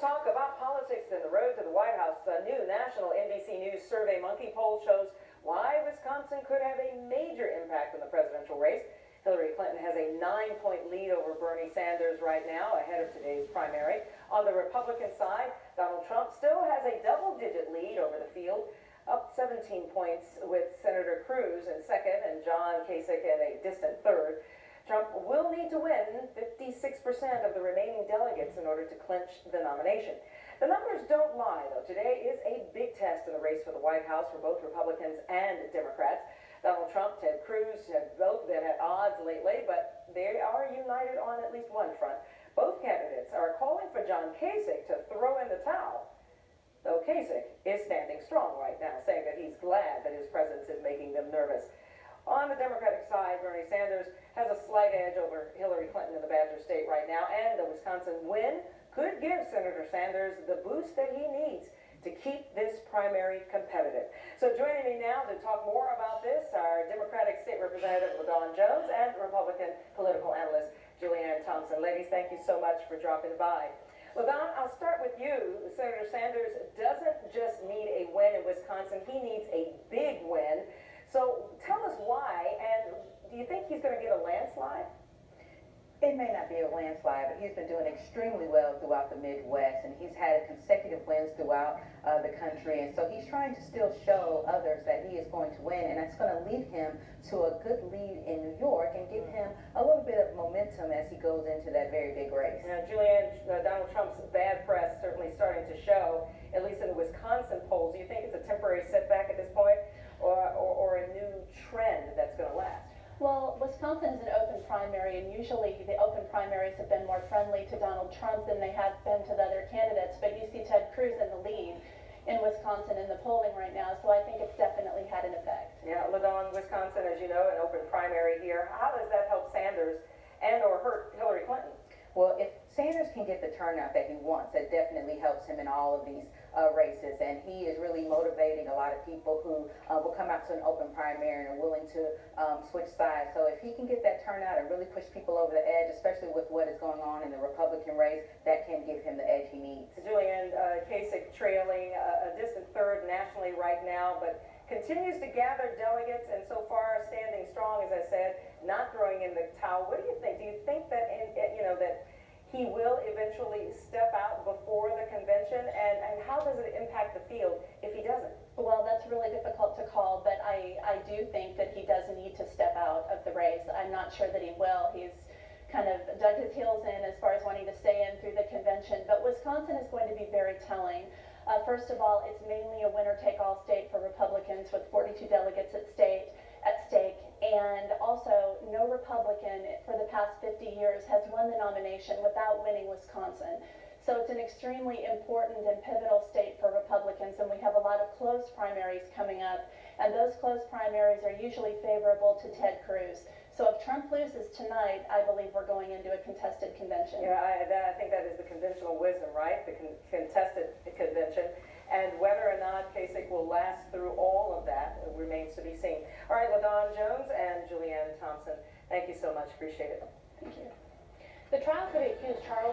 talk about politics and the road to the White House. A new national NBC News Survey Monkey poll shows why Wisconsin could have a major impact on the presidential race. Hillary Clinton has a 9-point lead over Bernie Sanders right now, ahead of today's primary. On the Republican side, Donald Trump still has a double-digit lead over the field, up 17 points with Senator Cruz in second and John Kasich in a distant third. Trump will need to win 56% of the remaining delegates in order to clinch the nomination. The numbers don't lie, though. Today is a big test in the race for the White House for both Republicans and Democrats. Donald Trump, Ted Cruz have both been at odds lately, but they are united on at least one front. Both candidates are calling for John Kasich to throw in the towel, though Kasich is standing strong right now, saying that he's glad that his presence is making them nervous. On the Democratic side, Bernie Sanders has a slight edge over Hillary Clinton in the Badger State right now, and the Wisconsin win could give Senator Sanders the boost that he needs to keep this primary competitive. So joining me now to talk more about this are Democratic State Representative LaDawn Jones and Republican political analyst Julianne Thompson. Ladies, thank you so much for dropping by. LaDawn, I'll start with you. Senator Sanders doesn't just need a win in Wisconsin, he needs a big win. So tell us why, and do you think he's going to get a landslide? It may not be a landslide, but he's been doing extremely well throughout the Midwest, and he's had consecutive wins throughout the country, and so he's trying to still show others that he is going to win, and that's going to lead him to a good lead in New York and give him a little bit of momentum as he goes into that very big race. Now, Julianne, Donald Trump's bad press certainly starting to show, at least in the Wisconsin polls. Do you think it's a temporary setback at this point, or a new trend that's going to last? Well, Wisconsin is an open primary, and usually the open primaries have been more friendly to Donald Trump than they have been to the other candidates, but you see Ted Cruz in the lead in Wisconsin in the polling right now, so I think it's definitely had an effect. Yeah, LaDawn, Wisconsin, as you know, an open primary here. How does that help Sanders and or hurt Hillary Clinton? Well, if Sanders can get the turnout that he wants, it definitely helps him in all of these races, and he is really motivating a lot of people who will come out to an open primary and are willing to switch sides. So if he can get that turnout and really push people over the edge, especially with what is going on in the Republican race, that can give him the edge he needs. Julianne, Kasich trailing a distant third nationally right now, but continues to gather delegates, and so far standing strong, as I said, not throwing in the towel. What do you think? Do you think that that he will eventually step out before the convention, and how does it impact the field if he doesn't? Well, that's really difficult to call, but I do think that he does need to step out of the race. I'm not sure that he will. He's kind of dug his heels in as far as wanting to stay in through the convention, but Wisconsin is going to be very telling. First of all, it's mainly a winner-take-all state for Republicans with 42 delegates at stake, and also no Republican for the past 50 years has won the nomination without winning Wisconsin. So it's an extremely important and pivotal state for Republicans, and we have a lot of close primaries coming up, and those close primaries are usually favorable to Ted Cruz. So if Trump loses tonight, I believe we're going into a contested convention. Yeah, I think that is the conventional wisdom, right? The contested convention. And whether or not Kasich will last through all of that remains to be seen. All right, LaDawn Jones and Julianne Thompson, thank you so much. Appreciate it. Thank you. The trial for the accused Charles